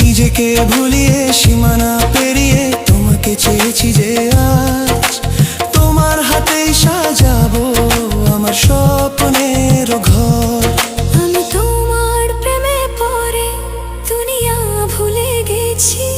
নিজেকে ভুলিয়ে সীমানা পেরিয়ে তোমাকে চেয়েছি যে আজ তোমার হাতেই সাজাবো আমার স্বপ্নের ঘর। আমি তোমার প্রেমে পড়ে দুনিয়া ভুলে গেছি।